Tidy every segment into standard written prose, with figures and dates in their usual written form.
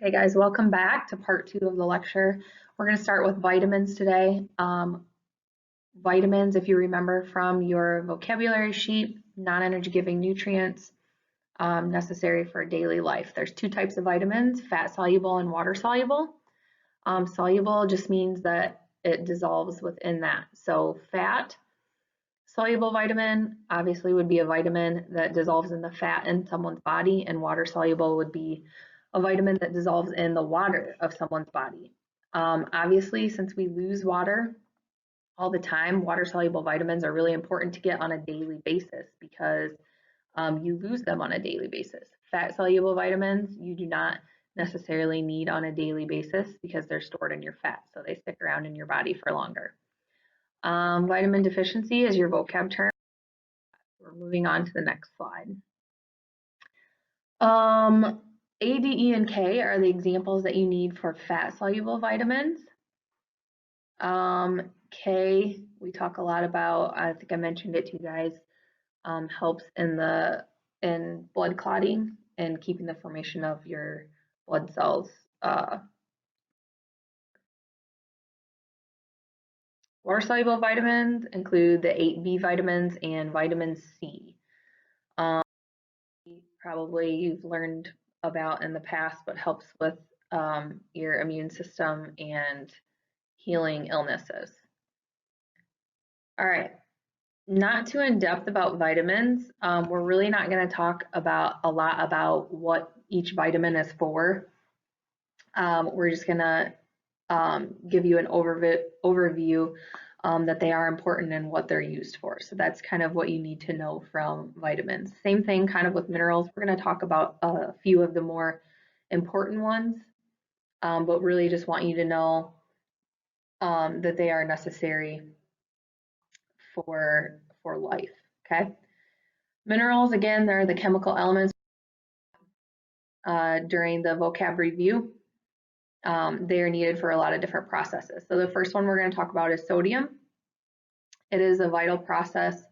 Okay, guys, welcome back to part 2 of the lecture. We're going to start with vitamins today. Vitamins, if you remember from your vocabulary sheet, non-energy giving nutrients necessary for daily life. There's two types of vitamins, fat soluble and water soluble. Soluble just means that it dissolves within that. So fat soluble vitamin obviously would be a vitamin that dissolves in the fat in someone's body, and water soluble would be a vitamin that dissolves in the water of someone's body. Obviously, since we lose water all the time, water soluble vitamins are really important to get on a daily basis because you lose them on a daily basis. Fat soluble vitamins you do not necessarily need on a daily basis because they're stored in your fat, so they stick around in your body for longer. Vitamin deficiency is your vocab term. We're moving on to the next slide. A, D, E, and K are the examples that you need for fat-soluble vitamins. K, we talk a lot about, I think I mentioned it to you guys, helps in blood clotting and keeping the formation of your blood cells. Water-soluble vitamins include the 8B vitamins and vitamin C. Probably you've learned about in the past, but helps with your immune system and healing illnesses. All right, not too in depth about vitamins. We're really not going to talk about a lot about what each vitamin is for. We're just going to give you an overview that they are important and what they're used for. So that's kind of what you need to know from vitamins. Same thing kind of with minerals. We're going to talk about a few of the more important ones, but really just want you to know that they are necessary for life, okay? Minerals, again, they're the chemical elements during the vocab review. They are needed for a lot of different processes. So the first one we're going to talk about is sodium. It is a vital process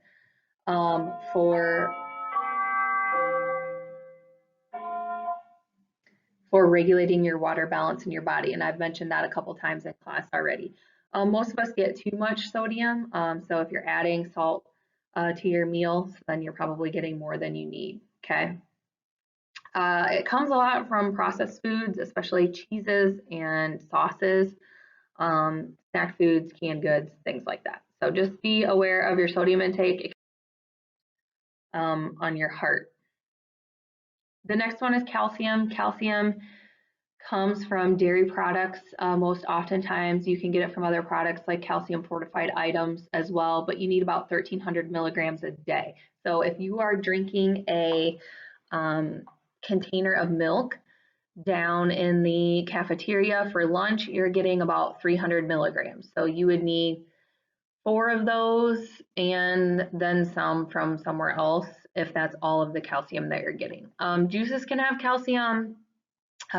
for regulating your water balance in your body, and I've mentioned that a couple times in class already. Most of us get too much sodium, so if you're adding salt to your meals, then you're probably getting more than you need, okay? It comes a lot from processed foods, especially cheeses and sauces, snack foods, canned goods, things like that. So just be aware of your sodium intake on your heart. The next one is calcium. Calcium comes from dairy products. Most oftentimes you can get it from other products like calcium fortified items as well, but you need about 1,300 milligrams a day. So if you are drinking a container of milk down in the cafeteria for lunch, you're getting about 300 milligrams. So you would need 4 of those and then some from somewhere else if that's all of the calcium that you're getting. Juices can have calcium,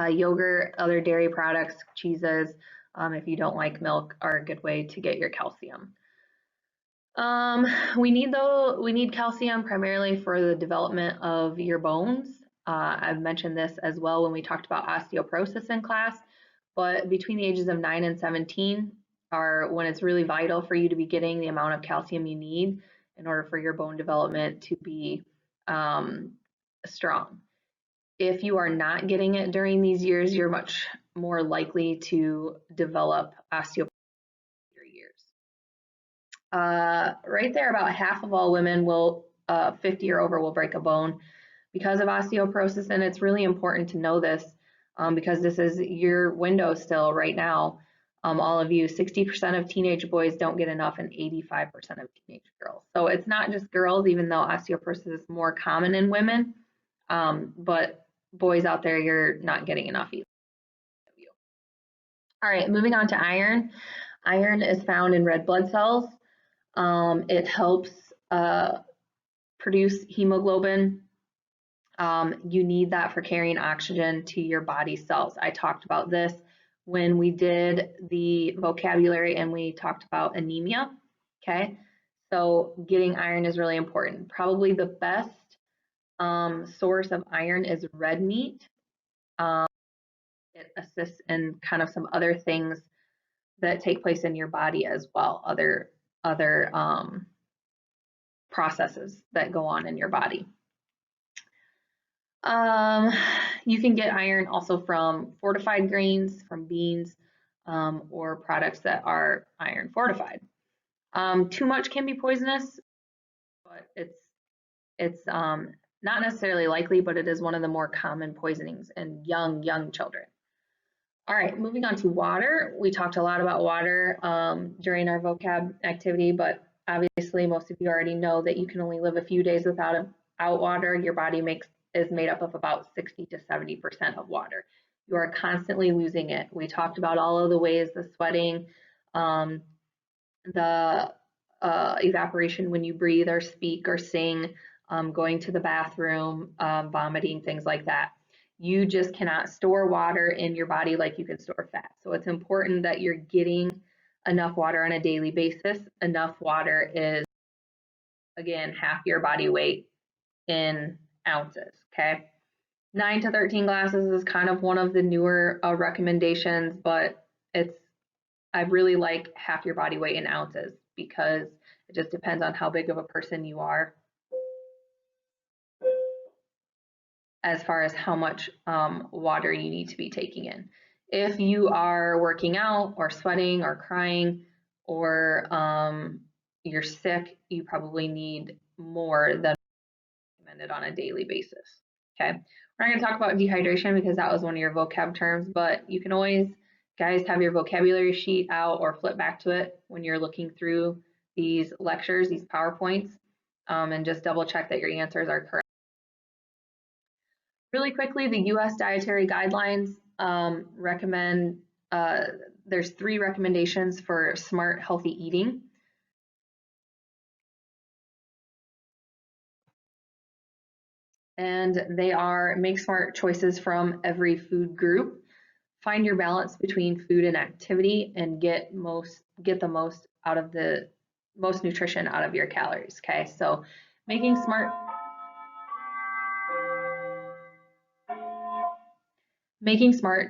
yogurt, other dairy products, cheeses, if you don't like milk, are a good way to get your calcium. We need calcium primarily for the development of your bones. I've mentioned this as well when we talked about osteoporosis in class, but between the ages of 9 and 17 are when it's really vital for you to be getting the amount of calcium you need in order for your bone development to be strong. If you are not getting it during these years, you're much more likely to develop osteoporosis in your years. Right there, about half of all women will 50 or over will break a bone because of osteoporosis, and it's really important to know this because this is your window still right now. All of you, 60% of teenage boys don't get enough and 85% of teenage girls. So it's not just girls, even though osteoporosis is more common in women, but boys out there, you're not getting enough either. All right, moving on to iron. Iron is found in red blood cells. It helps produce hemoglobin. You need that for carrying oxygen to your body cells. I talked about this when we did the vocabulary and we talked about anemia, okay? So getting iron is really important. Probably the best source of iron is red meat. It assists in kind of some other things that take place in your body as well, other processes that go on in your body. You can get iron also from fortified grains, from beans, or products that are iron fortified. Too much can be poisonous, but it's not necessarily likely, but it is one of the more common poisonings in young children. All right, moving on to water. We talked a lot about water during our vocab activity, but obviously most of you already know that you can only live a few days without water. Your body is made up of about 60 to 70% of water. You are constantly losing it. We talked about all of the ways, the sweating, the evaporation when you breathe or speak or sing, going to the bathroom, vomiting, things like that. You just cannot store water in your body like you can store fat. So it's important that you're getting enough water on a daily basis. Enough water is, again, half your body weight in ounces, okay? 9 to 13 glasses is kind of one of the newer recommendations, but I really like half your body weight in ounces because it just depends on how big of a person you are as far as how much water you need to be taking in. If you are working out or sweating or crying or you're sick, you probably need more than recommended on a daily basis. Okay, we're not going to talk about dehydration because that was one of your vocab terms, but you can always, guys, have your vocabulary sheet out or flip back to it when you're looking through these lectures, these PowerPoints, and just double check that your answers are correct. Really quickly, the U.S. Dietary Guidelines recommend, there's 3 recommendations for smart, healthy eating. And they are: make smart choices from every food group, find your balance between food and activity, and get the most out of the most nutrition out of your calories. Okay, so making smart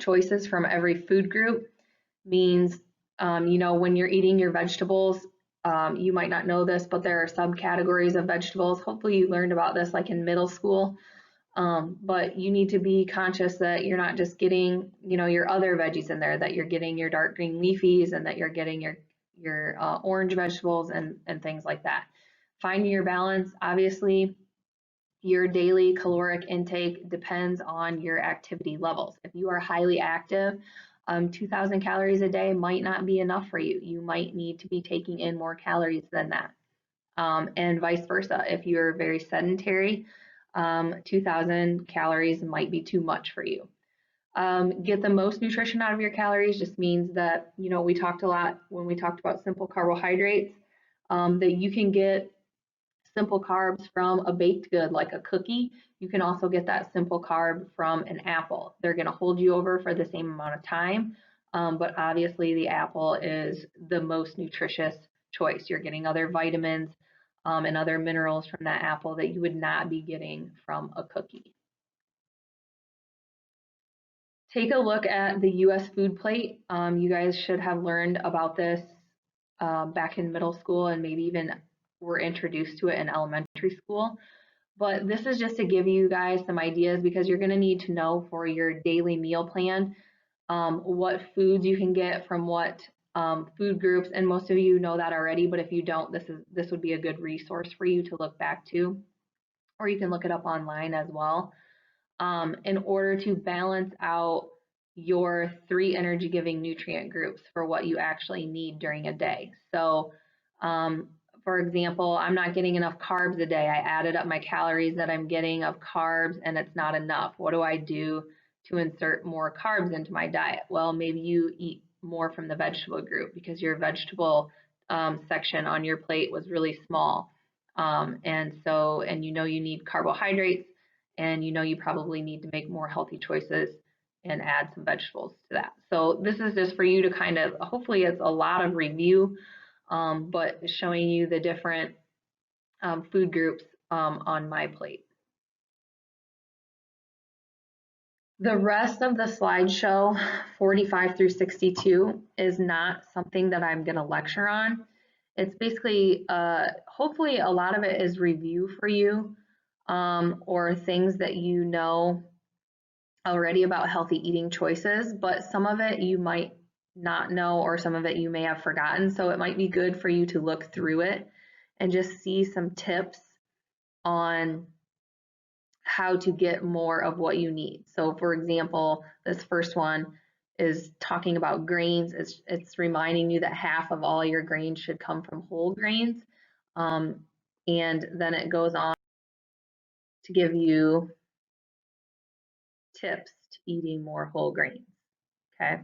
choices from every food group means, when you're eating your vegetables, you might not know this, but there are subcategories of vegetables. Hopefully you learned about this like in middle school. But you need to be conscious that you're not just getting, your other veggies in there, that you're getting your dark green leafies and that you're getting your orange vegetables and things like that. Finding your balance, obviously, your daily caloric intake depends on your activity levels. If you are highly active, 2,000 calories a day might not be enough for you. You might need to be taking in more calories than that. And vice versa. If you're very sedentary, 2,000 calories might be too much for you. Get the most nutrition out of your calories just means that, we talked a lot when we talked about simple carbohydrates, that you can get simple carbs from a baked good like a cookie. You can also get that simple carb from an apple. They're going to hold you over for the same amount of time, but obviously the apple is the most nutritious choice. You're getting other vitamins and other minerals from that apple that you would not be getting from a cookie. Take a look at the U.S. food plate. You guys should have learned about this back in middle school and maybe even were introduced to it in elementary school. But this is just to give you guys some ideas because you're going to need to know for your daily meal plan what foods you can get from what food groups, and most of you know that already, but if you don't, this would be a good resource for you to look back to, or you can look it up online as well, in order to balance out your 3 energy giving nutrient groups for what you actually need during a day. So for example, I'm not getting enough carbs a day. I added up my calories that I'm getting of carbs and it's not enough. What do I do to insert more carbs into my diet? Well, maybe you eat more from the vegetable group because your vegetable section on your plate was really small. And you need carbohydrates, and you probably need to make more healthy choices and add some vegetables to that. So this is just for you to kind of, hopefully it's a lot of review, but showing you the different food groups on my plate. The rest of the slideshow, 45 through 62, is not something that I'm going to lecture on. It's basically, hopefully a lot of it is review for you, or things that you know already about healthy eating choices, but some of it you might not know, or some of it you may have forgotten. So it might be good for you to look through it and just see some tips on how to get more of what you need. So for example, this first one is talking about grains. It's reminding you that half of all your grains should come from whole grains. Um, and then it goes on to give you tips to eating more whole grains. Okay.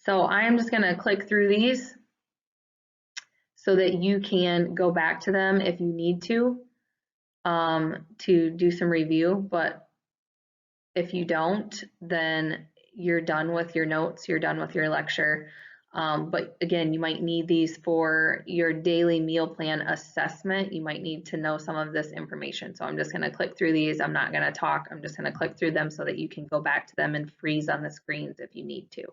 So I am just going to click through these so that you can go back to them if you need to do some review. But if you don't, then you're done with your notes, you're done with your lecture. But again, you might need these for your daily meal plan assessment. You might need to know some of this information. So I'm just going to click through these. I'm not going to talk. I'm just going to click through them so that you can go back to them and freeze on the screens if you need to.